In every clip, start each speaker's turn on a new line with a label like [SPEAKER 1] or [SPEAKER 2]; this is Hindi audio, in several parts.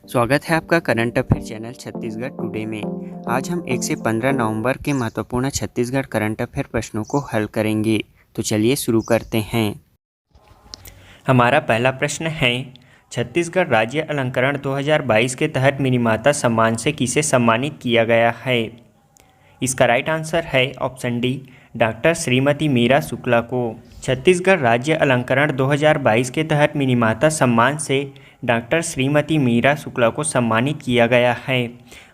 [SPEAKER 1] स्वागत है आपका current affair channel Chhattisgarh today में। आज हम 1 से 15 नवंबर के महत्वपूर्ण छत्तीसगढ़ करंट अफेयर प्रश्नों को हल करेंगे। तो चलिए शुरू करते हैं। हमारा पहला प्रश्न है, छत्तीसगढ़ राज्य अलंकरण 2022 के तहत मिनीमाता सम्मान से किसे सम्मानित किया गया है? इसका राइट आंसर है option D, doctor Shrimati Meera Shukla को। छत्तीसगढ़ राज्य अलंकरण 2022 के तहत मिनीमाता सम्मान से डॉक्टर श्रीमती मीरा शुक्ला को सम्मानित किया गया है।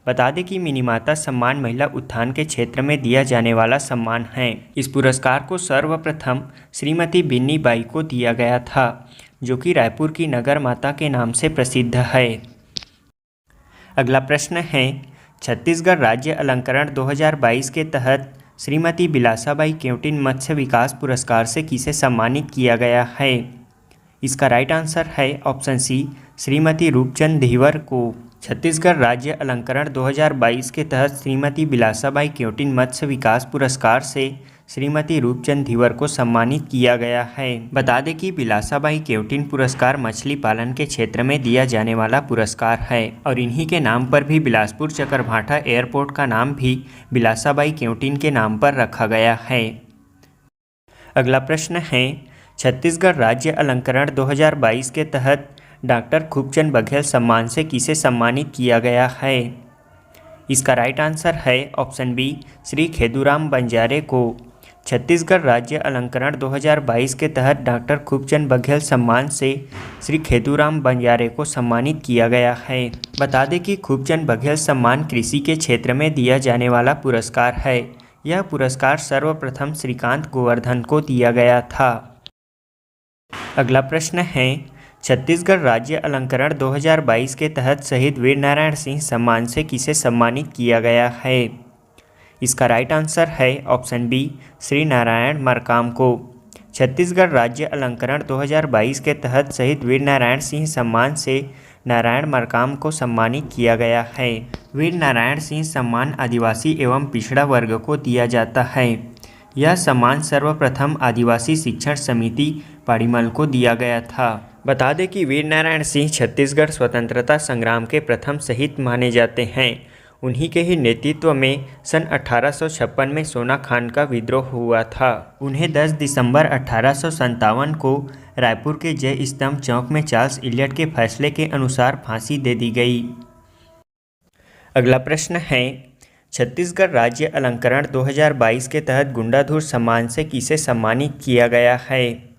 [SPEAKER 1] बता दें कि मिनीमाता सम्मान महिला उत्थान के क्षेत्र में दिया जाने वाला सम्मान है। इस पुरस्कार को सर्वप्रथम श्रीमती बिन्नी बाई को दिया गया था, जो कि रायपुर की नगर माता के नाम से प्रसिद्ध है। अगला प्रश्न है, छत्तीसगढ़ राज्य अलंकरण 2022 के तहत श्रीमती बिलासाबाई केवटिन मत्स्य विकास पुरस्कार से किसे सम्मानित किया गया है? इसका राइट आंसर है ऑप्शन सी, श्रीमती रूपचंद धीवर को। छत्तीसगढ़ राज्य अलंकरण 2022 के तहत श्रीमती बिलासाबाई केवटिन मत्स्य विकास पुरस्कार से श्रीमती रूपचंद धीवर को सम्मानित किया गया है। बता दें कि बिलासाबाई केवटिन पुरस्कार मछली पालन के क्षेत्र में दिया जाने वाला पुरस्कार है और इन्हीं के नाम पर भी बिलासपुर चकरभाठा एयरपोर्ट का नाम भी बिलासाबाई केवटिन के नाम पर रखा गया है। अगला प्रश्न है, छत्तीसगढ़ राज्य अलंकरण 2022 के तहत डॉक्टर खूबचंद बघेल सम्मान से किसे सम्मानित किया गया है? इसका राइट आंसर है ऑप्शन बी, श्री खेदूराम बंजारे को। छत्तीसगढ़ राज्य अलंकरण 2022 के तहत डॉक्टर खूबचंद बघेल सम्मान से श्री खेदूराम बंजारे को सम्मानित किया गया है। बता दें कि खूबचंद बघेल सम्मान कृषि के क्षेत्र में दिया जाने वाला पुरस्कार है। यह पुरस्कार सर्वप्रथम श्रीकांत गोवर्धन को दिया गया था। अगला प्रश्न है, छत्तीसगढ़ राज्य अलंकरण 2022 के तहत शहीद वीर नारायण सिंह सम्मान से किसे सम्मानित किया गया है? इसका राइट आंसर है ऑप्शन बी, श्री नारायण मरकाम को। छत्तीसगढ़ राज्य अलंकरण 2022 के तहत शहीद वीर नारायण सिंह सम्मान से नारायण मरकाम को सम्मानित किया गया है। वीर नारायण सिंह सम्मान आदिवासी एवं पिछड़ा वर्ग को दिया जाता है। यह सम्मान सर्वप्रथम आदिवासी शिक्षण समिति पाड़ीमल को दिया गया था। बता दें कि वीर नारायण सिंह छत्तीसगढ़ स्वतंत्रता संग्राम के प्रथम शहीद माने जाते हैं। उन्हीं के ही नेतृत्व में सन 1856 में सोना खान का विद्रोह हुआ था। उन्हें 10 दिसंबर 1857 को रायपुर के जय स्तंभ चौक में चार्ल्स इलियट के फैसले के अनुसार फांसी दे दी गई। अगला प्रश्न है, छत्तीसगढ़ राज्य अलंकरण 2022 के तहत गुंडाधुर सम्मान से किसे सम्मानित किया गया है?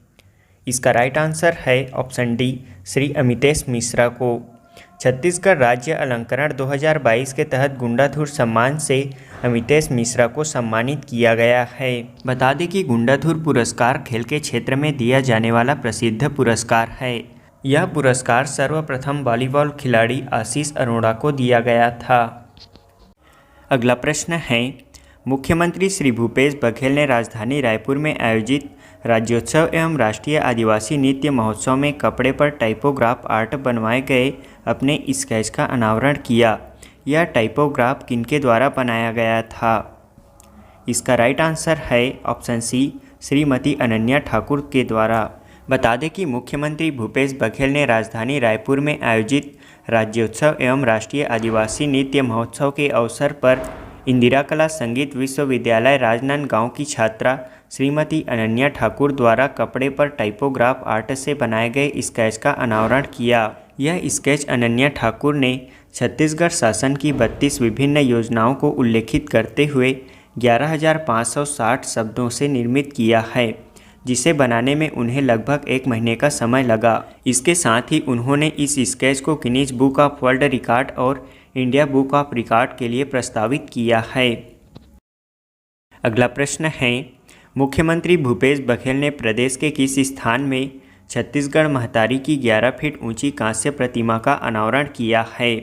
[SPEAKER 1] इसका राइट आंसर है ऑप्शन डी, श्री अमितेश मिश्रा को। छत्तीसगढ़ राज्य अलंकरण 2022 के तहत गुंडाधुर सम्मान से अमितेश मिश्रा को सम्मानित किया गया है। बता दें कि गुंडाधुर पुरस्कार खेल के क्षेत्र में दिया जाने वाला प्रसिद्ध पुरस्कार है। यह पुरस्कार सर्वप्रथम वॉलीबॉल खिलाड़ी आशीष अरोड़ा को दिया गया था। अगला प्रश्न है, मुख्यमंत्री श्री भूपेश बघेल ने राजधानी रायपुर में आयोजित राज्योत्सव एवं राष्ट्रीय आदिवासी नृत्य महोत्सव में कपड़े पर टाइपोग्राफ आर्ट बनवाए गए अपने स्केच का अनावरण किया। यह टाइपोग्राफ किनके द्वारा बनाया गया था? इसका राइट आंसर है ऑप्शन सी, श्रीमती अनन्या ठाकुर के द्वारा। बता दें कि मुख्यमंत्री भूपेश बघेल ने राजधानी रायपुर में आयोजित राज्योत्सव एवं राष्ट्रीय आदिवासी नृत्य महोत्सव के अवसर पर इंदिरा कला संगीत विश्वविद्यालय राजनांदगांव की छात्रा श्रीमती अनन्या ठाकुर द्वारा कपड़े पर टाइपोग्राफ आर्ट से बनाए गए स्केच का अनावरण किया। यह स्केच अनन्या ठाकुर ने छत्तीसगढ़ शासन की 32 विभिन्न योजनाओं को उल्लेखित करते हुए 11,560 शब्दों से निर्मित किया है, जिसे बनाने में उन्हें लगभग 1 महीने का समय लगा। इसके साथ ही उन्होंने इस स्केच को Guinness book of world record और इंडिया बुक ऑफ रिकॉर्ड के लिए प्रस्तावित किया है। अगला प्रश्न है, मुख्यमंत्री भूपेश बघेल ने प्रदेश के किस स्थान में छत्तीसगढ़ महतारी की 11 फीट ऊंची कांस्य प्रतिमा का अनावरण किया है?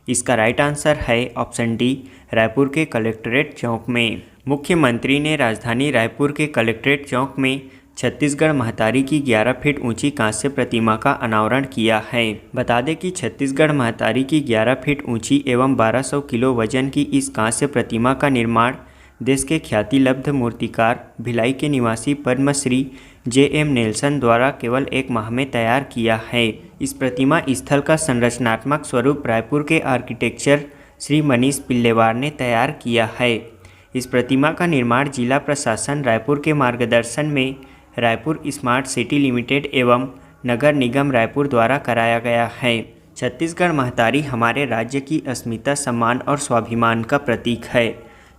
[SPEAKER 1] इसका राइट आंसर है ऑप्शन डी, रायपुर के कलेक्ट्रेट चौक में। मुख्यमंत्री ने राजधानी रायपुर के कलेक्ट्रेट चौक में छत्तीसगढ़ महतारी की 11 फीट ऊंची कांस्य प्रतिमा का अनावरण किया है। बता दें कि छत्तीसगढ़ महतारी की 11 फीट ऊंची एवं 1200 किलो वजन की इस कांस्य प्रतिमा का निर्माण देश के ख्याति लब्ध मूर्तिकार भिलाई के निवासी पद्मश्री J.M. नेल्सन द्वारा केवल 1 माह में तैयार किया है। इस प्रतिमा स्थल का संरचनात्मक स्वरूप रायपुर के आर्किटेक्चर श्री मनीष पिल्लेवार ने तैयार किया है। इस प्रतिमा का निर्माण जिला प्रशासन रायपुर के मार्गदर्शन में रायपुर स्मार्ट सिटी लिमिटेड एवं नगर निगम रायपुर द्वारा कराया गया है। छत्तीसगढ़ महतारी हमारे राज्य की अस्मिता, सम्मान और स्वाभिमान का प्रतीक है।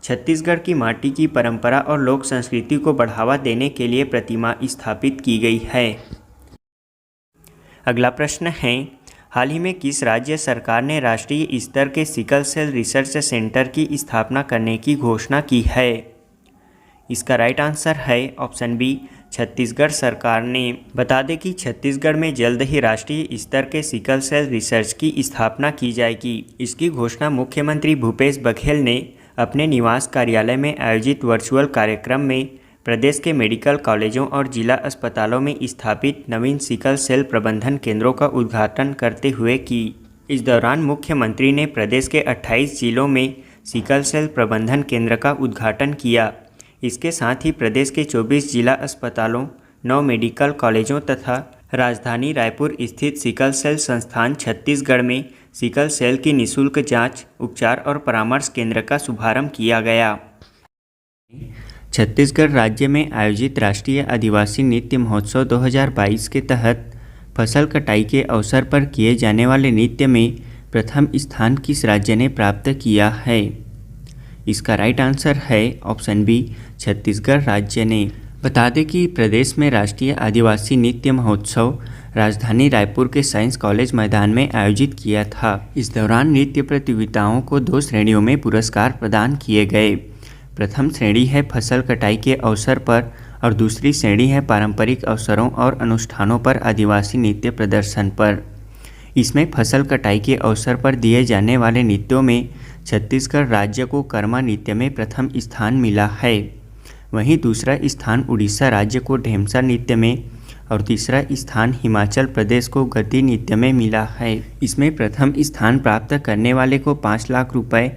[SPEAKER 1] छत्तीसगढ़ की माटी की परंपरा और लोक संस्कृति को बढ़ावा देने के लिए प्रतिमा स्थापित की गई है। अगला प्रश्न है, हाल ही में किस राज्य सरकार ने राष्ट्रीय स्तर के सिकल सेल रिसर्च सेंटर की स्थापना करने की घोषणा की है? इसका राइट आंसर है ऑप्शन बी, छत्तीसगढ़ सरकार ने। बता दें कि छत्तीसगढ़ में जल्द ही राष्ट्रीय स्तर के सिकल सेल रिसर्च की स्थापना की जाएगी। इसकी घोषणा मुख्यमंत्री भूपेश बघेल ने अपने निवास कार्यालय में आयोजित वर्चुअल कार्यक्रम में प्रदेश के मेडिकल कॉलेजों और जिला अस्पतालों में स्थापित नवीन सिकल सेल प्रबंधन केंद्रों का उद्घाटन करते हुए की। इस दौरान मुख्यमंत्री ने प्रदेश के 28 जिलों में सिकल सेल प्रबंधन केंद्र का उद्घाटन किया। इसके साथ ही प्रदेश के 24 जिला अस्पतालों, 9 मेडिकल कॉलेजों तथा राजधानी रायपुर स्थित सिकल सेल संस्थान छत्तीसगढ़ में सिकल सेल की निःशुल्क जांच, उपचार और परामर्श केंद्र का शुभारंभ किया गया। छत्तीसगढ़ राज्य में आयोजित राष्ट्रीय आदिवासी नृत्य महोत्सव 2022 के तहत फसल कटाई के अवसर पर किए जाने वाले नृत्य में प्रथम स्थान किस राज्य ने प्राप्त किया है? इसका राइट आंसर है ऑप्शन बी, छत्तीसगढ़ राज्य ने। बता दें कि प्रदेश में राष्ट्रीय आदिवासी नृत्य महोत्सव राजधानी रायपुर के साइंस कॉलेज मैदान में आयोजित किया था। इस दौरान नृत्य प्रतियोगिताओं को 2 श्रेणियों में पुरस्कार प्रदान किए गए। प्रथम श्रेणी है फसल कटाई के अवसर पर और दूसरी श्रेणी है पारंपरिक अवसरों और अनुष्ठानों पर आदिवासी नृत्य प्रदर्शन पर। इसमें फसल कटाई के अवसर पर दिए जाने वाले नृत्यों में छत्तीसगढ़ राज्य को कर्मा नृत्य में प्रथम स्थान मिला है। वहीं दूसरा स्थान उड़ीसा राज्य को ढेमसा नृत्य में और तीसरा स्थान हिमाचल प्रदेश को गद्दी नृत्य में मिला है। इसमें प्रथम स्थान प्राप्त करने वाले को 5 लाख रुपए,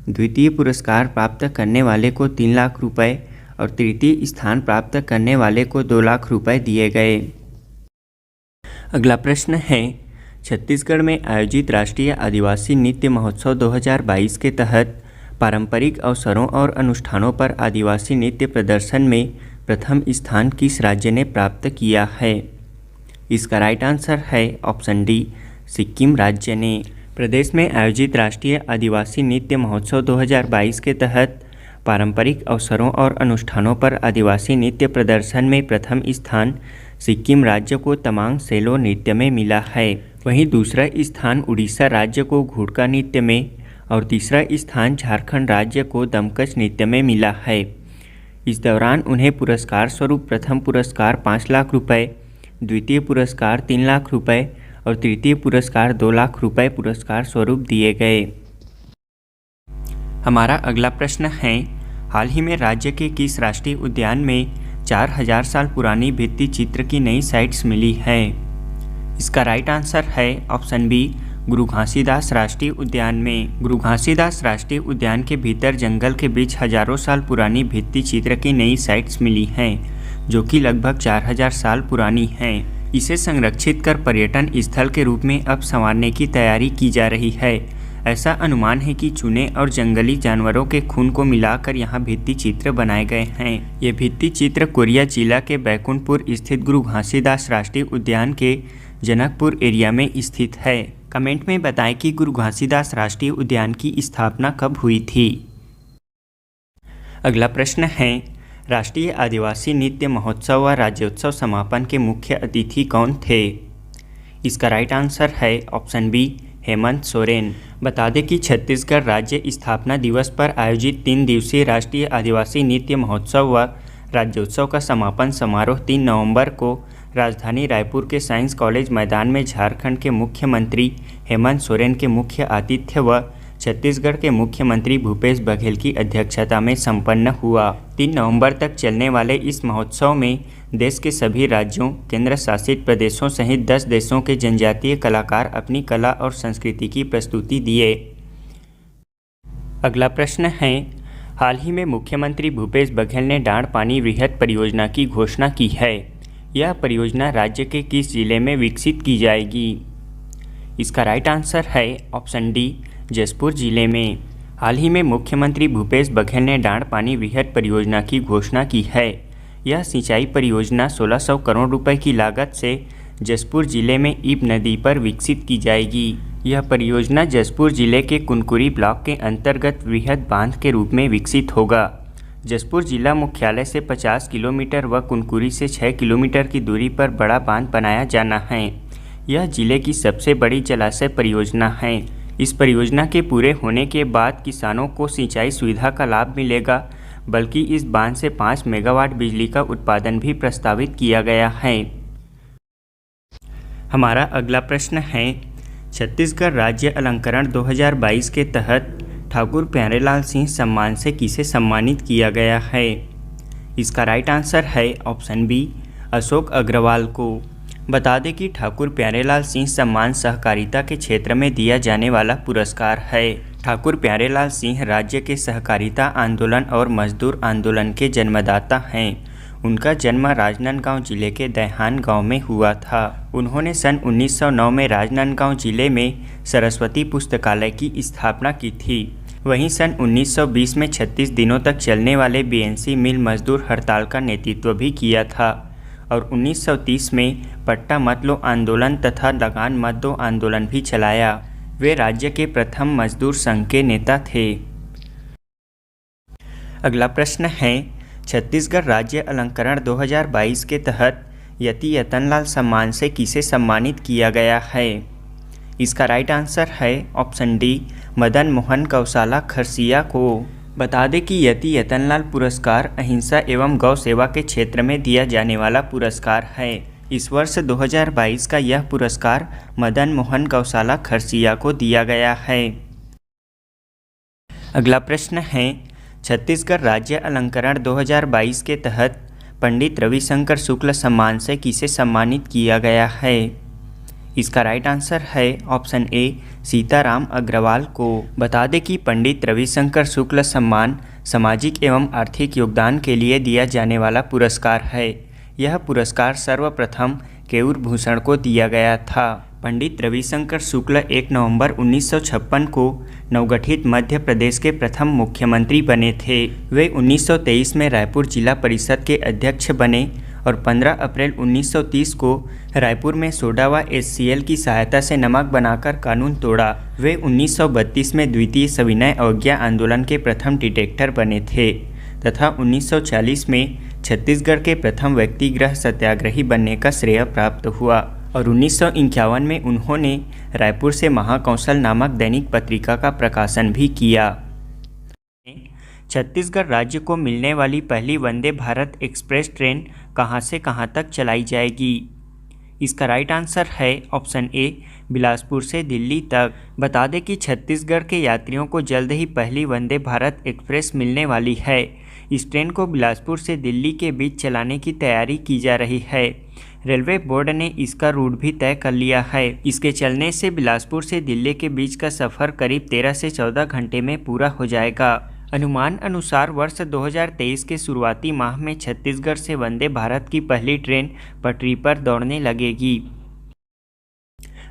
[SPEAKER 1] द्वितीय पुरस्कार प्राप्त करने वाले को 3 लाख रुपए और तृतीय स्थान प्राप्त करने वाले को 2 लाख रुपए दिए गए। अगला प्रश्न है, छत्तीसगढ़ में आयोजित राष्ट्रीय आदिवासी नृत्य महोत्सव 2022 के तहत पारंपरिक अवसरों और अनुष्ठानों पर आदिवासी नृत्य प्रदर्शन में प्रथम स्थान किस राज्य ने प्राप्त किया है? इसका राइट आंसर है ऑप्शन डी, सिक्किम राज्य ने। प्रदेश में आयोजित राष्ट्रीय आदिवासी नृत्य महोत्सव 2022 के तहत पारंपरिक अवसरों और अनुष्ठानों पर आदिवासी नृत्य प्रदर्शन में प्रथम स्थान सिक्किम राज्य को तमांग सेलो नृत्य में मिला है। वहीं दूसरा स्थान उड़ीसा राज्य को घुड़का नृत्य में और तीसरा स्थान झारखंड राज्य को दमकच नृत्य में मिला है। इस दौरान उन्हें पुरस्कार स्वरूप प्रथम पुरस्कार 5 लाख रुपए, द्वितीय पुरस्कार 3 लाख रुपए और तृतीय पुरस्कार 2 लाख रुपए पुरस्कार स्वरूप दिए गए। हमारा अगला प्रश्न है, हाल ही में राज्य के किस राष्ट्रीय उद्यान में 4000 साल पुरानी भित्ति चित्र की नई साइट्स मिली है? इसका राइट आंसर है ऑप्शन बी, गुरु घासीदास राष्ट्रीय उद्यान में। गुरु घासीदास राष्ट्रीय उद्यान के भीतर जंगल के बीच हजारों साल पुरानी भित्ति चित्र की नई साइट्स मिली हैं, जो कि लगभग 4000 साल पुरानी हैं। इसे संरक्षित कर पर्यटन स्थल के रूप में अब संवारने की तैयारी की जा रही है। ऐसा अनुमान है कि चूने और जंगली जानवरों के खून को मिलाकर यहाँ भित्ति चित्र बनाए गए हैं। ये भित्ति चित्र कोरिया जिला के बैकुंठपुर स्थित गुरु घासीदास राष्ट्रीय उद्यान के जनकपुर एरिया में स्थित है। कमेंट में बताएं कि गुरु घासीदास राष्ट्रीय उद्यान की स्थापना कब हुई थी। अगला प्रश्न है, राष्ट्रीय आदिवासी नृत्य महोत्सव व राज्योत्सव समापन के मुख्य अतिथि कौन थे? इसका राइट आंसर है ऑप्शन बी, हेमंत सोरेन। बता दें कि छत्तीसगढ़ राज्य स्थापना दिवस पर आयोजित 3 दिवसीय राष्ट्रीय आदिवासी नृत्य महोत्सव व राज्योत्सव का समापन समारोह 3 नवंबर को राजधानी रायपुर के साइंस कॉलेज मैदान में झारखंड के मुख्यमंत्री हेमंत सोरेन के मुख्य आतिथ्य व छत्तीसगढ़ के मुख्यमंत्री भूपेश बघेल की अध्यक्षता में संपन्न हुआ। 3 नवंबर तक चलने वाले इस महोत्सव में देश के सभी राज्यों, केंद्र शासित प्रदेशों सहित 10 देशों के जनजातीय कलाकार अपनी कला और संस्कृति की प्रस्तुति दिए। अगला प्रश्न है, हाल ही में मुख्यमंत्री भूपेश बघेल ने डांड पानी वृहद परियोजना की घोषणा की है। यह परियोजना राज्य के किस जिले में विकसित की जाएगी? इसका राइट आंसर है ऑप्शन डी, जशपुर जिले में। हाल ही में मुख्यमंत्री भूपेश बघेल ने डांड पानी विहर परियोजना की घोषणा की है। यह सिंचाई परियोजना 1600 करोड़ रुपए की लागत से जशपुर जिले में ईब नदी पर विकसित की जाएगी। यह परियोजना जशपुर जिले के कुनकुरी ब्लॉक के अंतर्गत वृहद बांध के रूप में विकसित होगा। जशपुर जिला मुख्यालय से 50 किलोमीटर व कुनकुरी से 6 किलोमीटर की दूरी पर बड़ा बांध बनाया जाना है। यह जिले की सबसे बड़ी जलाशय परियोजना है। इस परियोजना के पूरे होने के बाद किसानों को सिंचाई सुविधा का लाभ मिलेगा, बल्कि इस बांध से 5 मेगावाट बिजली का उत्पादन भी प्रस्तावित किया गया है। हमारा अगला प्रश्न है, छत्तीसगढ़ राज्य अलंकरण 2022 के तहत ठाकुर प्यारेलाल सिंह सम्मान से किसे सम्मानित किया गया है? इसका राइट आंसर है ऑप्शन बी, अशोक अग्रवाल को। बता दें कि ठाकुर प्यारेलाल सिंह सम्मान सहकारिता के क्षेत्र में दिया जाने वाला पुरस्कार है। ठाकुर प्यारेलाल सिंह राज्य के सहकारिता आंदोलन और मजदूर आंदोलन के जन्मदाता हैं। उनका जन्म राजनांदगांव जिले के दैहान गांव में हुआ था। उन्होंने सन 1909 में राजनांदगांव जिले में सरस्वती पुस्तकालय की स्थापना की थी। वहीं सन 1920 में 36 दिनों तक चलने वाले बीएनसी मिल मजदूर हड़ताल का नेतृत्व भी किया था और 1930 में पट्टा मत लो आंदोलन तथा लगान मत दो आंदोलन भी चलाया। वे राज्य के प्रथम मजदूर संघ के नेता थे। अगला प्रश्न है, छत्तीसगढ़ राज्य अलंकरण 2022 के तहत यति यतनलाल सम्मान से किसे सम्मानित किया गया है? इसका राइट आंसर है ऑप्शन डी, मदन मोहन गौशाला खरसिया को। बता दें कि यति यतनलाल पुरस्कार अहिंसा एवं गौ सेवा के क्षेत्र में दिया जाने वाला पुरस्कार है। इस वर्ष 2022 का यह पुरस्कार मदन मोहन गौशाला खरसिया को दिया गया है। अगला प्रश्न है, छत्तीसगढ़ राज्य अलंकरण 2022 के तहत पंडित रविशंकर शुक्ल सम्मान से किसे सम्मानित किया गया है? इसका राइट आंसर है ऑप्शन ए, सीताराम अग्रवाल को। बता दें कि पंडित रविशंकर शुक्ल सम्मान सामाजिक एवं आर्थिक योगदान के लिए दिया जाने वाला पुरस्कार है। यह पुरस्कार सर्वप्रथम केयूर भूषण को दिया गया था। पंडित रविशंकर शुक्ल 1 नवंबर 1956 को नवगठित मध्य प्रदेश के प्रथम मुख्यमंत्री बने थे। वे 1923 में रायपुर जिला परिषद के अध्यक्ष बने और 15 अप्रैल 1930 को रायपुर में सोडा व HCl की सहायता से नमक बनाकर कानून तोड़ा। वे 1932 में द्वितीय सविनय अवज्ञा आंदोलन के प्रथम डिटेक्टर बने थे तथा 1940 में छत्तीसगढ़ के प्रथम व्यक्तिगृह सत्याग्रही बनने का श्रेय प्राप्त हुआ और 1951 में उन्होंने रायपुर से महाकौशल नामक दैनिक पत्रिका का प्रकाशन भी किया। छत्तीसगढ़ राज्य को मिलने वाली पहली वंदे भारत एक्सप्रेस ट्रेन कहां से कहां तक चलाई जाएगी? इसका राइट आंसर है ऑप्शन ए, बिलासपुर से दिल्ली तक। बता दें कि छत्तीसगढ़ के यात्रियों को जल्द ही पहली वंदे भारत एक्सप्रेस मिलने वाली है। इस ट्रेन को बिलासपुर से दिल्ली के बीच चलाने की तैयारी की जा रही है। रेलवे बोर्ड ने इसका रूट भी तय कर लिया है। इसके चलने से बिलासपुर से दिल्ली के बीच का सफ़र करीब 13 से 14 घंटे में पूरा हो जाएगा। अनुमान अनुसार वर्ष 2023 के शुरुआती माह में छत्तीसगढ़ से वंदे भारत की पहली ट्रेन पटरी पर दौड़ने लगेगी।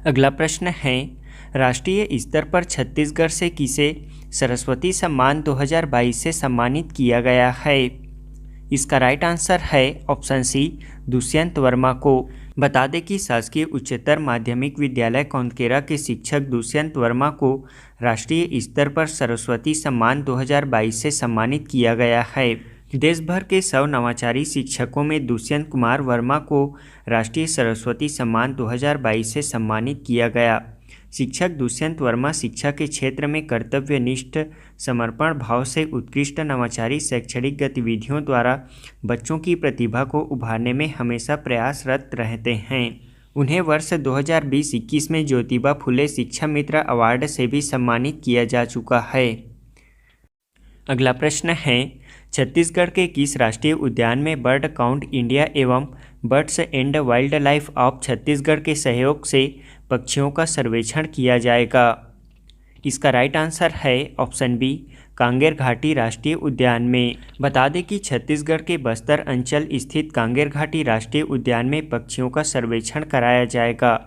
[SPEAKER 1] अगला प्रश्न है, राष्ट्रीय स्तर पर छत्तीसगढ़ से किसे सरस्वती सम्मान 2022 से सम्मानित किया गया है? इसका राइट आंसर है ऑप्शन सी, दुष्यंत वर्मा को। बता दें कि शासकीय उच्चतर माध्यमिक विद्यालय कौंदकेरा के शिक्षक दुष्यंत वर्मा को राष्ट्रीय स्तर पर सरस्वती सम्मान 2022 से सम्मानित किया गया है। देश भर के 100 नवाचारी शिक्षकों में दुष्यंत कुमार वर्मा को राष्ट्रीय सरस्वती सम्मान 2022 से सम्मानित किया गया। शिक्षक दुष्यंत वर्मा शिक्षा के क्षेत्र में कर्तव्यनिष्ठ समर्पण भाव से उत्कृष्ट नवाचारी शैक्षणिक गतिविधियों द्वारा बच्चों की प्रतिभा को उभारने में हमेशा प्रयासरत रहते हैं। उन्हें वर्ष 2020-21 में ज्योतिबा फुले शिक्षा मित्र अवार्ड से भी सम्मानित किया जा चुका है। अगला प्रश्न है, छत्तीसगढ़ के किस राष्ट्रीय उद्यान में बर्ड काउंट इंडिया एवं birds and wild life of Chhattisgarh के सहयोग से पक्षियों का सर्वेक्षण किया जाएगा? इसका राइट आंसर है ऑप्शन बी, कांगेर घाटी राष्ट्रीय उद्यान में। बता दें कि छत्तीसगढ़ के बस्तर अंचल स्थित कांगेर घाटी राष्ट्रीय उद्यान में पक्षियों का सर्वेक्षण कराया जाएगा।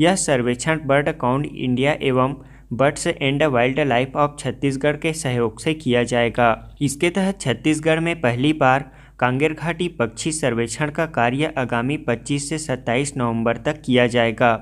[SPEAKER 1] यह सर्वेक्षण बर्ड अकाउंट इंडिया एवं birds and wild life of Chhattisgarh के सहयोग से किया जाएगा। इसके तहत छत्तीसगढ़ में पहली बार कांगेर घाटी पक्षी सर्वेक्षण का कार्य आगामी 25 से 27 नवंबर तक किया जाएगा।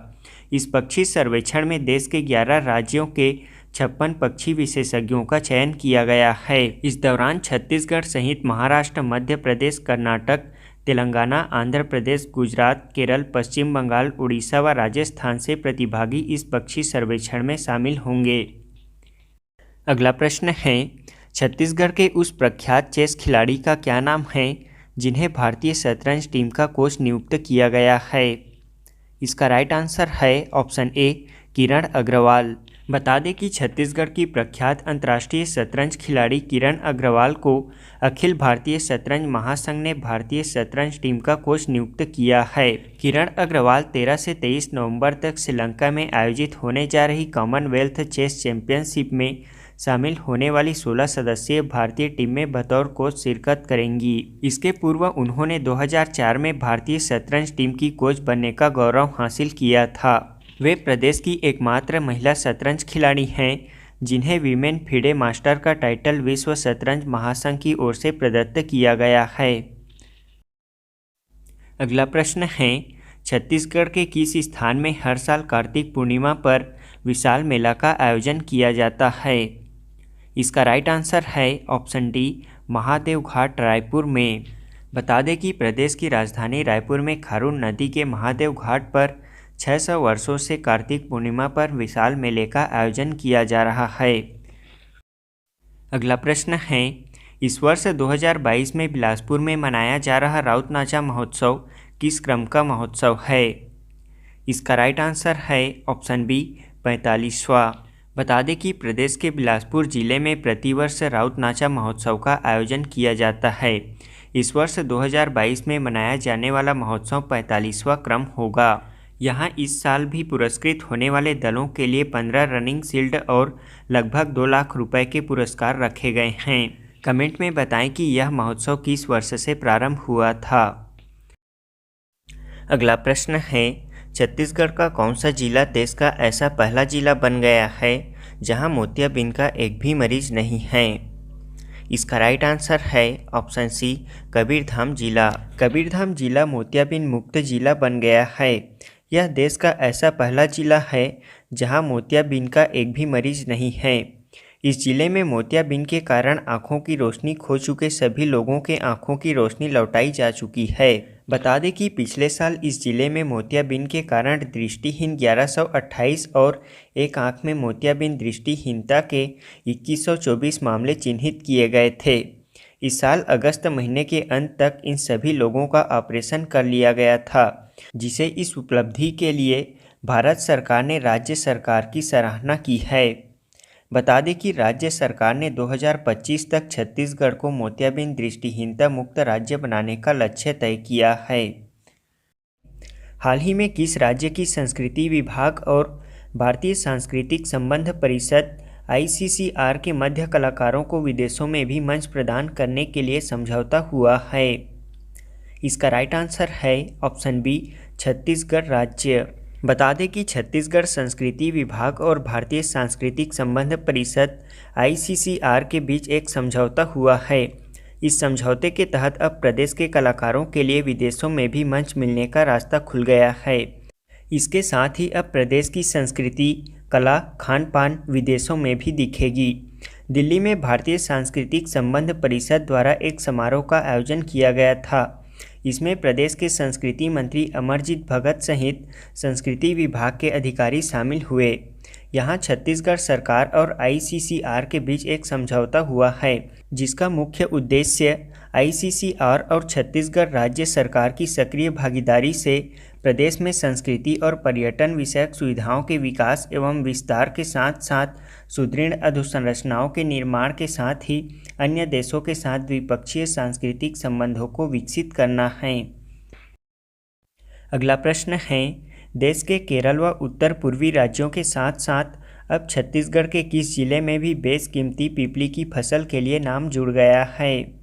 [SPEAKER 1] इस पक्षी सर्वेक्षण में देश के 11 राज्यों के 56 पक्षी विशेषज्ञों का चयन किया गया है। इस दौरान छत्तीसगढ़ सहित महाराष्ट्र, मध्य प्रदेश, कर्नाटक, तेलंगाना, आंध्र प्रदेश, गुजरात, केरल, पश्चिम बंगाल, उड़ीसा व राजस्थान से प्रतिभागी इस पक्षी सर्वेक्षण में शामिल होंगे। अगला प्रश्न है, छत्तीसगढ़ के उस प्रख्यात चेस खिलाड़ी का क्या नाम है जिन्हें भारतीय शतरंज टीम का कोच नियुक्त किया गया है? इसका राइट आंसर है ऑप्शन ए, किरण अग्रवाल। बता दें कि छत्तीसगढ़ की प्रख्यात अंतर्राष्ट्रीय शतरंज खिलाड़ी किरण अग्रवाल को अखिल भारतीय शतरंज महासंघ ने भारतीय शतरंज टीम का कोच नियुक्त किया है। किरण अग्रवाल 13 से 23 नवंबर तक श्रीलंका में आयोजित होने जा रही कॉमनवेल्थ चेस चैंपियनशिप में शामिल होने वाली 16 सदस्यीय भारतीय टीम में बतौर कोच शिरकत करेंगी। इसके पूर्व उन्होंने 2004 में भारतीय शतरंज टीम की कोच बनने का गौरव हासिल किया था। वे प्रदेश की एकमात्र महिला शतरंज खिलाड़ी हैं जिन्हें वीमेन फिडे मास्टर का टाइटल विश्व शतरंज महासंघ की ओर से प्रदत्त किया गया है। अगला प्रश्न है, छत्तीसगढ़ के किस स्थान में हर साल कार्तिक पूर्णिमा पर विशाल मेला का आयोजन किया जाता है? इसका राइट आंसर है ऑप्शन डी, महादेव घाट रायपुर में। बता दें कि प्रदेश की राजधानी रायपुर में खारून नदी के महादेव घाट पर 600 वर्षों से कार्तिक पूर्णिमा पर विशाल मेले का आयोजन किया जा रहा है। अगला प्रश्न है, इस वर्ष 2022 में बिलासपुर में मनाया जा रहा राउत नाचा महोत्सव किस क्रम का महोत्सव है? इसका राइट आंसर है ऑप्शन बी, 45वां। बता दें कि प्रदेश के बिलासपुर जिले में प्रतिवर्ष राउत नाचा महोत्सव का आयोजन किया जाता है। इस वर्ष 2022 में मनाया जाने वाला महोत्सव 45वां क्रम होगा। यहाँ इस साल भी पुरस्कृत होने वाले दलों के लिए 15 रनिंग शील्ड और लगभग 2 लाख रुपए के पुरस्कार रखे गए हैं। कमेंट में बताएं कि यह महोत्सव किस वर्ष से प्रारंभ हुआ था। अगला प्रश्न है, छत्तीसगढ़ का कौन सा जिला देश का ऐसा पहला जिला बन गया है जहां मोतियाबिंद का एक भी मरीज नहीं है? इसका राइट आंसर है ऑप्शन सी, कबीरधाम जिला। कबीरधाम जिला मोतियाबिंद मुक्त जिला बन गया है। यह देश का ऐसा पहला जिला है जहां मोतियाबिंद का एक भी मरीज नहीं है। इस जिले में मोतियाबिंद के कारण आँखों की रोशनी खो चुके सभी लोगों के आँखों की रोशनी लौटाई जा चुकी है। बता दें कि पिछले साल इस जिले में मोतियाबिंद के कारण दृष्टिहीन 1128 और एक आँख में मोतियाबिंद दृष्टिहीनता के 2124 मामले चिन्हित किए गए थे। इस साल अगस्त महीने के अंत तक इन सभी लोगों का ऑपरेशन कर लिया गया था, जिसे इस उपलब्धि के लिए भारत सरकार ने राज्य सरकार की सराहना की है। बता दें कि राज्य सरकार ने 2025 तक छत्तीसगढ़ को मोतियाबिंद दृष्टिहीनता मुक्त राज्य बनाने का लक्ष्य तय किया है। हाल ही में किस राज्य की संस्कृति विभाग और भारतीय सांस्कृतिक संबंध परिषद ICCR के मध्य कलाकारों को विदेशों में भी मंच प्रदान करने के लिए समझौता हुआ है? इसका राइट आंसर है ऑप्शन बी, छत्तीसगढ़ राज्य। बता दें कि छत्तीसगढ़ संस्कृति विभाग और भारतीय सांस्कृतिक संबंध परिषद ICCR के बीच एक समझौता हुआ है। इस समझौते के तहत अब प्रदेश के कलाकारों के लिए विदेशों में भी मंच मिलने का रास्ता खुल गया है। इसके साथ ही अब प्रदेश की संस्कृति, कला, खान पान विदेशों में भी दिखेगी। दिल्ली में भारतीय सांस्कृतिक संबंध परिषद द्वारा एक समारोह का आयोजन किया गया था। इसमें प्रदेश के संस्कृति मंत्री अमरजीत भगत सहित संस्कृति विभाग के अधिकारी शामिल हुए। यहाँ छत्तीसगढ़ सरकार और ICCR के बीच एक समझौता हुआ है, जिसका मुख्य उद्देश्य ICCR और छत्तीसगढ़ राज्य सरकार की सक्रिय भागीदारी से प्रदेश में संस्कृति और पर्यटन विषयक सुविधाओं के विकास एवं विस्तार के साथ साथ सुदृढ़ अधोसंरचनाओं के निर्माण के साथ ही अन्य देशों के साथ द्विपक्षीय सांस्कृतिक संबंधों को विकसित करना है। अगला प्रश्न है, देश के केरल व उत्तर पूर्वी राज्यों के साथ साथ अब छत्तीसगढ़ के किस जिले में भी बेशकीमती पीपली की फसल के लिए नाम जुड़ गया है?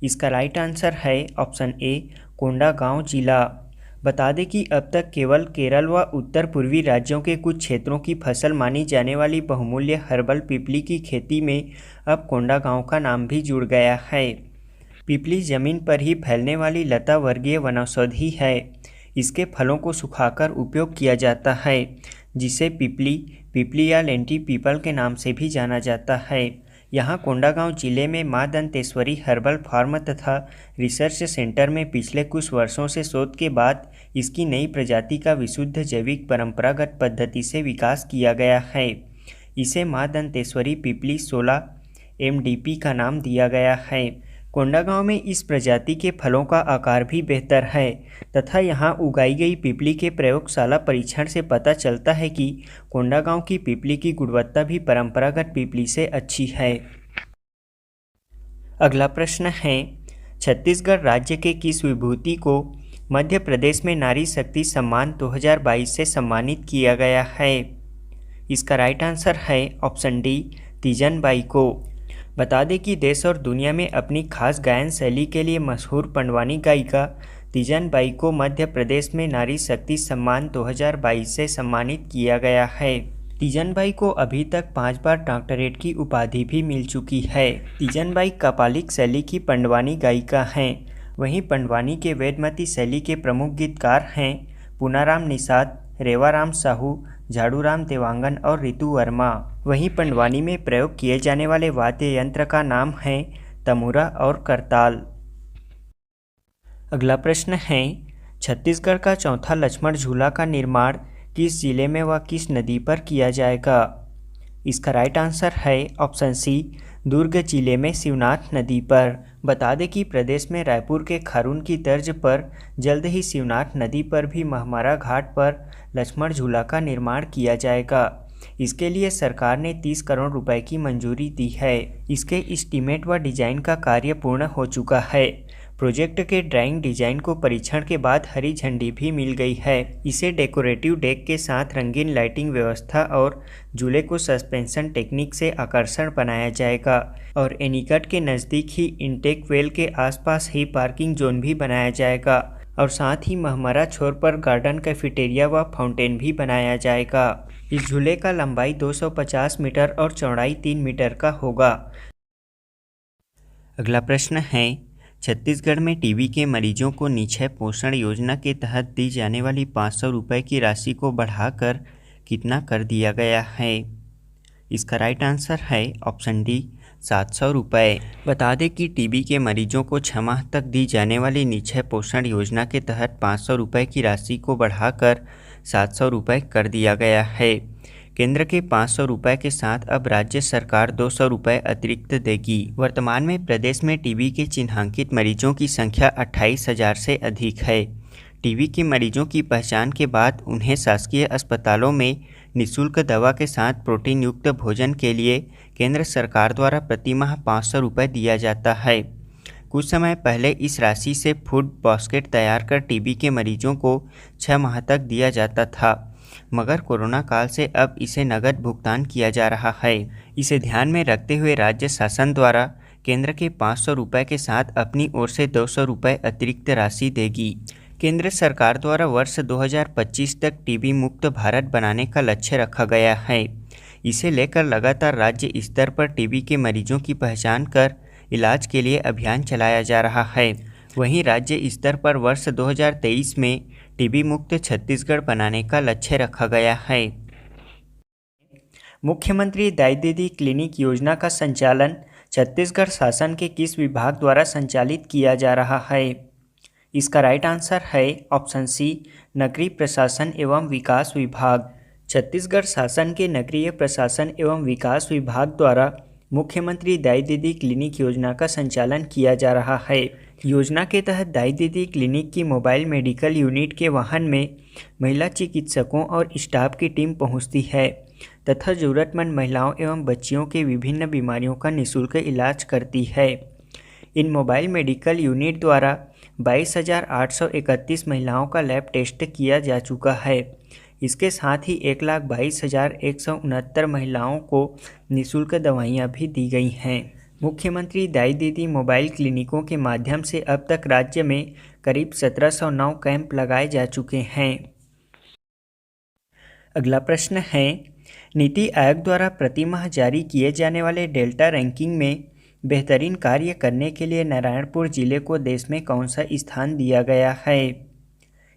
[SPEAKER 1] इसका राइट आंसर है ऑप्शन ए कोंडागांव जिला। बता दें कि अब तक केवल केरल व उत्तर पूर्वी राज्यों के कुछ क्षेत्रों की फसल मानी जाने वाली बहुमूल्य हर्बल पीपली की खेती में अब कोंडागांव का नाम भी जुड़ गया है। पीपली जमीन पर ही फैलने वाली लता वर्गीय वनौषधि है। इसके फलों को सुखाकर उपयोग किया जाता है, जिसे पीपली या लेंटी पीपल के नाम से भी जाना जाता है। यहाँ कोंडागांव जिले में मां दंतेश्वरी हर्बल फार्म तथा रिसर्च सेंटर में पिछले कुछ वर्षों से शोध के बाद इसकी नई प्रजाति का विशुद्ध जैविक परंपरागत पद्धति से विकास किया गया है। इसे मां दंतेश्वरी पीपली 16 MDP का नाम दिया गया है। कोंडागांव में इस प्रजाति के फलों का आकार भी बेहतर है तथा यहाँ उगाई गई पीपली के प्रयोगशाला परीक्षण से पता चलता है कि कोंडागांव की पीपली की गुणवत्ता भी परंपरागत पीपली से अच्छी है। अगला प्रश्न है, छत्तीसगढ़ राज्य के किस विभूति को मध्य प्रदेश में नारी शक्ति सम्मान 2022 से सम्मानित किया गया है? इसका राइट आंसर है ऑप्शन डी तीजन बाई को। बता दें कि देश और दुनिया में अपनी खास गायन शैली के लिए मशहूर पंडवानी गायिका तीजन बाई को मध्य प्रदेश में नारी शक्ति सम्मान 2022 से सम्मानित किया गया है। तीजन बाई को अभी तक 5 बार डॉक्टरेट की उपाधि भी मिल चुकी है। तीजन बाई कपालिक शैली की पंडवानी गायिका हैं। वहीं पंडवानी के वेदमती शैली के प्रमुख गीतकार हैं पूनाराम निषाद, रेवाराम साहू, झाड़ूराम देवांगन और ऋतु वर्मा। वहीं पंडवानी में प्रयोग किए जाने वाले वाद्य यंत्र का नाम है तमुरा और करताल। अगला प्रश्न है, छत्तीसगढ़ का चौथा लक्ष्मण झूला का निर्माण किस जिले में व किस नदी पर किया जाएगा? इसका राइट आंसर है ऑप्शन सी दुर्ग जिले में शिवनाथ नदी पर। बता दें कि प्रदेश में रायपुर के खारून की तर्ज पर जल्द ही शिवनाथ नदी पर भी महमारा घाट पर लक्ष्मण झूला का निर्माण किया जाएगा। इसके लिए सरकार ने 30 करोड़ रुपए की मंजूरी दी है। इसके एस्टीमेट व डिजाइन का कार्य पूर्ण हो चुका है। प्रोजेक्ट के ड्राइंग डिजाइन को परीक्षण के बाद हरी झंडी भी मिल गई है। इसे डेकोरेटिव डेक के साथ रंगीन लाइटिंग व्यवस्था और झूले को सस्पेंशन टेक्निक से आकर्षण बनाया जाएगा और एनीकट के नज़दीक ही इंटेक वेल के आसपास ही पार्किंग जोन भी बनाया जाएगा और साथ ही महमरा छोर पर गार्डन कैफेटेरिया व फाउंटेन भी बनाया जाएगा। इस झूले का लंबाई 250 मीटर और चौड़ाई 3 मीटर का होगा। अगला प्रश्न है, छत्तीसगढ़ में टीबी के मरीजों को निक्षय पोषण योजना के तहत दी जाने वाली 500 रुपये की राशि को बढ़ाकर कितना कर दिया गया है? इसका राइट आंसर है ऑप्शन डी 700 रुपये। बता दें कि टीबी के मरीजों को 6 माह तक दी जाने वाली निक्षय पोषण योजना के तहत 500 रुपये की राशि को बढ़ाकर 700 रुपये कर दिया गया है। केंद्र के 500 रुपये के साथ अब राज्य सरकार 200 रुपये अतिरिक्त देगी। वर्तमान में प्रदेश में टीबी के चिन्हांकित मरीजों की संख्या 28,000 से अधिक है। टीबी के मरीजों की पहचान के बाद उन्हें शासकीय अस्पतालों में निःशुल्क दवा के साथ प्रोटीन युक्त भोजन के लिए केंद्र सरकार द्वारा प्रति माह 500 रुपये दिया जाता है। कुछ समय पहले इस राशि से फूड बास्केट तैयार कर टीबी के मरीजों को 6 माह तक दिया जाता था, मगर कोरोना काल से अब इसे नगद भुगतान किया जा रहा है। इसे ध्यान में रखते हुए राज्य शासन द्वारा केंद्र के 500 रुपये के साथ अपनी ओर से 200 रुपये अतिरिक्त राशि देगी। केंद्र सरकार द्वारा वर्ष 2025 तक टीबी मुक्त भारत बनाने का लक्ष्य रखा गया है। इसे लेकर लगातार राज्य स्तर पर टीबी के मरीजों की पहचान कर इलाज के लिए अभियान चलाया जा रहा है। वहीं राज्य स्तर पर वर्ष 2023 में टीबी मुक्त छत्तीसगढ़ बनाने का लक्ष्य रखा गया है। मुख्यमंत्री दाई दीदी क्लिनिक योजना का संचालन छत्तीसगढ़ शासन के किस विभाग द्वारा संचालित किया जा रहा है? इसका राइट आंसर है ऑप्शन सी नगरीय प्रशासन एवं विकास विभाग। छत्तीसगढ़ शासन के नगरीय प्रशासन एवं विकास विभाग द्वारा मुख्यमंत्री दाई दीदी क्लिनिक योजना का संचालन किया जा रहा है। योजना के तहत दाई दीदी क्लिनिक की मोबाइल मेडिकल यूनिट के वाहन में महिला चिकित्सकों और स्टाफ की टीम पहुंचती है तथा ज़रूरतमंद महिलाओं एवं बच्चियों के विभिन्न बीमारियों का निःशुल्क इलाज करती है। इन मोबाइल मेडिकल यूनिट द्वारा 22,831 महिलाओं का लैब टेस्ट किया जा चुका है। इसके साथ ही 1,22,169 महिलाओं को निःशुल्क दवाइयाँ भी दी गई हैं। मुख्यमंत्री दाई दीदी मोबाइल क्लिनिकों के माध्यम से अब तक राज्य में करीब 1709 कैंप लगाए जा चुके हैं। अगला प्रश्न है, नीति आयोग द्वारा प्रति माह जारी किए जाने वाले डेल्टा रैंकिंग में बेहतरीन कार्य करने के लिए नारायणपुर जिले को देश में कौन सा स्थान दिया गया है?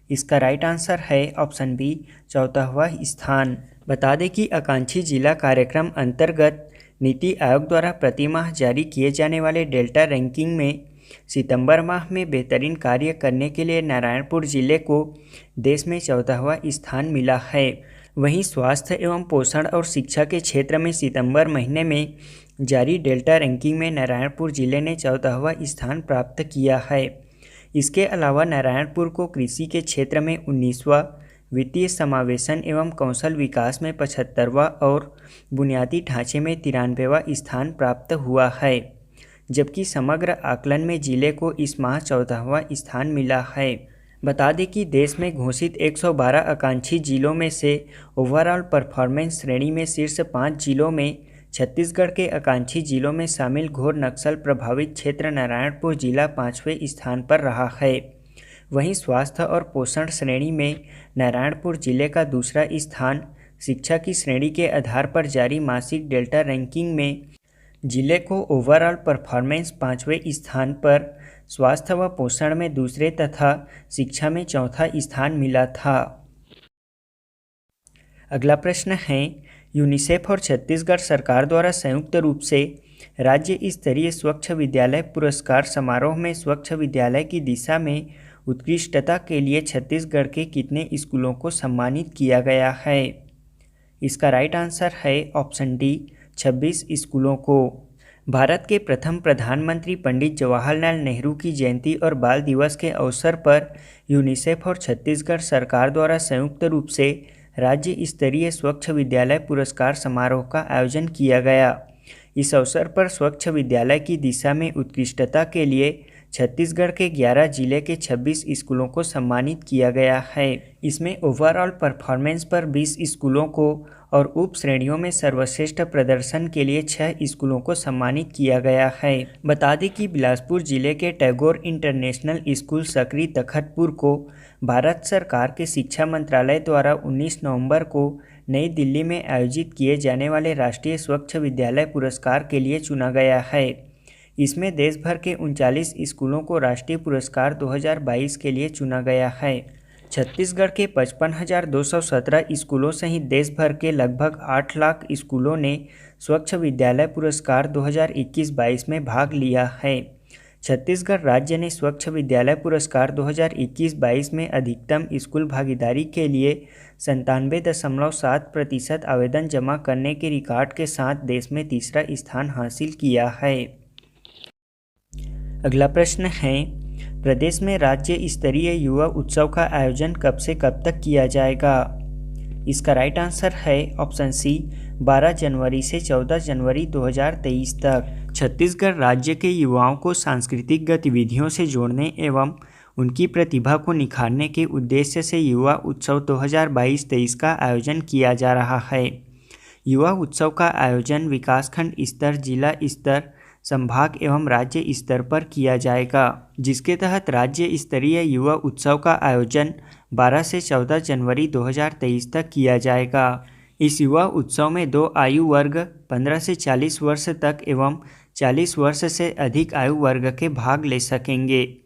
[SPEAKER 1] इसका राइट आंसर है ऑप्शन बी, 14वां स्थान। बता दें कि आकांक्षी जिला कार्यक्रम अंतर्गत नीति आयोग द्वारा प्रति माह जारी किए जाने वाले डेल्टा रैंकिंग में सितंबर माह में बेहतरीन कार्य करने के लिए नारायणपुर जिले को देश में 14वां स्थान मिला है। वहीं स्वास्थ्य एवं पोषण और शिक्षा के क्षेत्र में सितंबर महीने में जारी डेल्टा रैंकिंग में नारायणपुर जिले ने 14वां स्थान प्राप्त किया है। इसके अलावा नारायणपुर को कृषि के क्षेत्र में 19वां, वित्तीय समावेशन एवं कौशल विकास में 75वां और बुनियादी ढांचे में 93वां स्थान प्राप्त हुआ है, जबकि समग्र आकलन में जिले को इस माह 14वां स्थान मिला है। बता दें कि देश में घोषित 112 आकांक्षी जिलों में से ओवरऑल परफॉर्मेंस श्रेणी में शीर्ष 5 जिलों में छत्तीसगढ़ के आकांक्षी जिलों में शामिल घोर नक्सल प्रभावित क्षेत्र नारायणपुर जिला 5वें स्थान पर रहा है। वहीं स्वास्थ्य और पोषण श्रेणी में नारायणपुर जिले का दूसरा स्थान, शिक्षा की श्रेणी के आधार पर जारी मासिक डेल्टा रैंकिंग में जिले को ओवरऑल परफॉर्मेंस 5वें स्थान पर, स्वास्थ्य व पोषण में दूसरे तथा शिक्षा में चौथा स्थान मिला था। अगला प्रश्न है, यूनिसेफ और छत्तीसगढ़ सरकार द्वारा संयुक्त रूप से राज्य स्तरीय स्वच्छ विद्यालय पुरस्कार समारोह में स्वच्छ विद्यालय की दिशा में उत्कृष्टता के लिए छत्तीसगढ़ के कितने स्कूलों को सम्मानित किया गया है? इसका राइट आंसर है ऑप्शन डी, 26 स्कूलों को। भारत के प्रथम प्रधानमंत्री पंडित जवाहरलाल नेहरू की जयंती और बाल दिवस के अवसर पर यूनिसेफ और छत्तीसगढ़ सरकार द्वारा संयुक्त रूप से राज्य स्तरीय स्वच्छ विद्यालय पुरस्कार समारोह का आयोजन किया गया। इस अवसर पर स्वच्छ विद्यालय की दिशा में उत्कृष्टता के लिए छत्तीसगढ़ के 11 जिले के 26 स्कूलों को सम्मानित किया गया है। इसमें ओवरऑल परफॉर्मेंस पर 20 स्कूलों को और उप श्रेणियों में सर्वश्रेष्ठ प्रदर्शन के लिए 6 स्कूलों को सम्मानित किया गया है। बता दें कि बिलासपुर जिले के टैगोर इंटरनेशनल स्कूल सकरी तखतपुर को भारत सरकार के शिक्षा मंत्रालय द्वारा 19 नवंबर को नई दिल्ली में आयोजित किए जाने वाले राष्ट्रीय स्वच्छ विद्यालय पुरस्कार के लिए चुना गया है। इसमें देश भर के 39 स्कूलों को राष्ट्रीय पुरस्कार 2022 के लिए चुना गया है। छत्तीसगढ़ के 55,217 स्कूलों सहित देश भर के लगभग 8 लाख स्कूलों ने स्वच्छ विद्यालय पुरस्कार 2021-22 में भाग लिया है। छत्तीसगढ़ राज्य ने स्वच्छ विद्यालय पुरस्कार 2021-22 में अधिकतम स्कूल भागीदारी के लिए 97.7% आवेदन जमा करने के रिकॉर्ड के साथ देश में तीसरा स्थान हासिल किया है। अगला प्रश्न है, प्रदेश में राज्य स्तरीय युवा उत्सव का आयोजन कब से कब तक किया जाएगा? इसका राइट आंसर है ऑप्शन सी, 12 जनवरी से 14 जनवरी 2023 तक। छत्तीसगढ़ राज्य के युवाओं को सांस्कृतिक गतिविधियों से जोड़ने एवं उनकी प्रतिभा को निखारने के उद्देश्य से युवा उत्सव 2022-23 का आयोजन किया जा रहा है। युवा उत्सव का आयोजन विकासखंड स्तर, जिला स्तर, संभाग एवं राज्य स्तर पर किया जाएगा, जिसके तहत राज्य स्तरीय युवा उत्सव का आयोजन 12 से 14 जनवरी 2023 तक किया जाएगा। इस युवा उत्सव में 2 आयु वर्ग 15 से 40 वर्ष तक एवं 40 वर्ष से अधिक आयु वर्ग के भाग ले सकेंगे।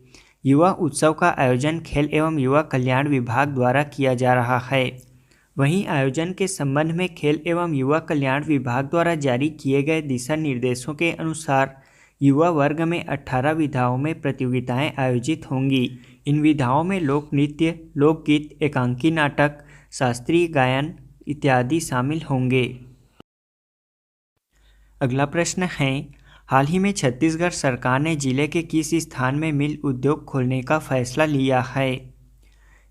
[SPEAKER 1] युवा उत्सव का आयोजन खेल एवं युवा कल्याण विभाग द्वारा किया जा रहा है। वहीं आयोजन के संबंध में खेल एवं युवा कल्याण विभाग द्वारा जारी किए गए दिशा निर्देशों के अनुसार युवा वर्ग में 18 विधाओं में प्रतियोगिताएं आयोजित होंगी। इन विधाओं में लोक नृत्य, लोकगीत, एकांकी नाटक, शास्त्रीय गायन इत्यादि शामिल होंगे। अगला प्रश्न है, हाल ही में छत्तीसगढ़ सरकार ने जिले के किस स्थान में मिल उद्योग खोलने का फैसला लिया है?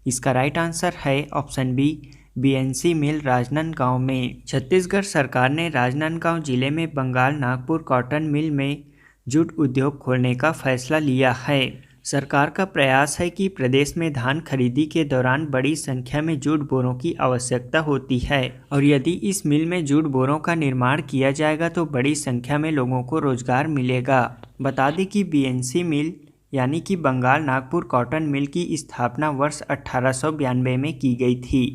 [SPEAKER 1] इसका राइट आंसर है ऑप्शन बी, बीएनसी मिल राजनांदगांव में। छत्तीसगढ़ सरकार ने राजनांदगांव जिले में बंगाल नागपुर कॉटन मिल में जूट उद्योग खोलने का फैसला लिया है। सरकार का प्रयास है कि प्रदेश में धान खरीदी के दौरान बड़ी संख्या में जूट बोरों की आवश्यकता होती है और यदि इस मिल में जूट बोरों का निर्माण किया जाएगा तो बड़ी संख्या में लोगों को रोजगार मिलेगा। बता दें कि बीएनसी मिल यानी कि बंगाल नागपुर कॉटन मिल की स्थापना वर्ष 1892 में की गई थी।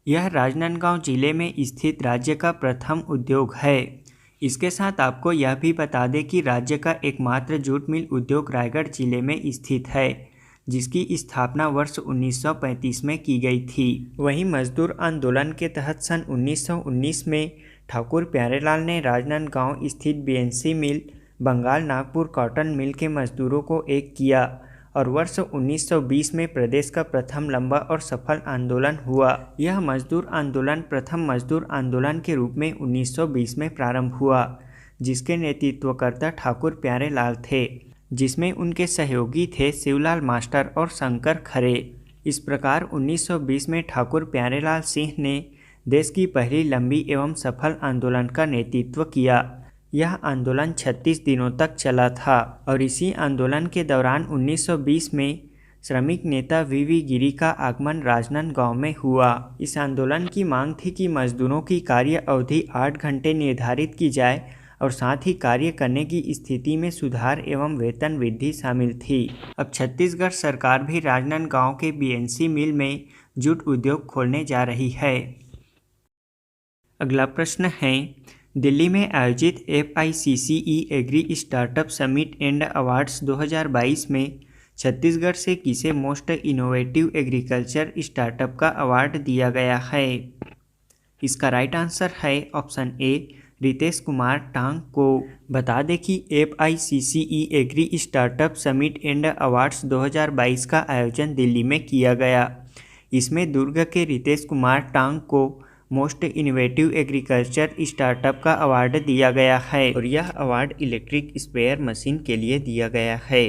[SPEAKER 1] यह राजनांदगांव जिले में स्थित राज्य का प्रथम उद्योग है। इसके साथ आपको यह भी बता दें कि राज्य का एकमात्र जूट मिल उद्योग रायगढ़ जिले में स्थित है, जिसकी स्थापना वर्ष 1935 में की गई थी। वहीं मजदूर आंदोलन के तहत सन 1919 में ठाकुर प्यारेलाल ने राजनांदगांव स्थित बीएनसी मिल बंगाल नागपुर कॉटन मिल के मजदूरों को एक किया और वर्ष 1920 में प्रदेश का प्रथम लंबा और सफल आंदोलन हुआ। यह मजदूर आंदोलन प्रथम मजदूर आंदोलन के रूप में 1920 में प्रारंभ हुआ, जिसके नेतृत्वकर्ता ठाकुर प्यारेलाल थे, जिसमें उनके सहयोगी थे शिवलाल मास्टर और शंकर खरे। इस प्रकार 1920 में ठाकुर प्यारेलाल सिंह ने देश की पहली लंबी एवं सफल आंदोलन का नेतृत्व किया। यह आंदोलन 36 दिनों तक चला था और इसी आंदोलन के दौरान 1920 में श्रमिक नेता वीवी गिरी का आगमन राजनांदगांव में हुआ। इस आंदोलन की मांग थी कि मजदूरों की कार्य अवधि 8 घंटे निर्धारित की जाए और साथ ही कार्य करने की स्थिति में सुधार एवं वेतन वृद्धि शामिल थी। अब छत्तीसगढ़ सरकार भी राजनांदगांव के बीएनसी मिल में जूट उद्योग खोलने जा रही है। अगला प्रश्न है, दिल्ली में आयोजित FICCE agri startup summit and awards 2022 में छत्तीसगढ़ से किसे मोस्ट इनोवेटिव एग्रीकल्चर स्टार्टअप का अवार्ड दिया गया है? इसका राइट आंसर है ऑप्शन ए, रितेश कुमार टांग को। बता दें कि FICCE agri startup summit and awards 2022 का आयोजन दिल्ली में किया गया। इसमें दुर्ग के रितेश कुमार टांग को मोस्ट इनोवेटिव एग्रीकल्चर स्टार्टअप का अवार्ड दिया गया है और यह अवार्ड इलेक्ट्रिक स्प्रेयर मशीन के लिए दिया गया है।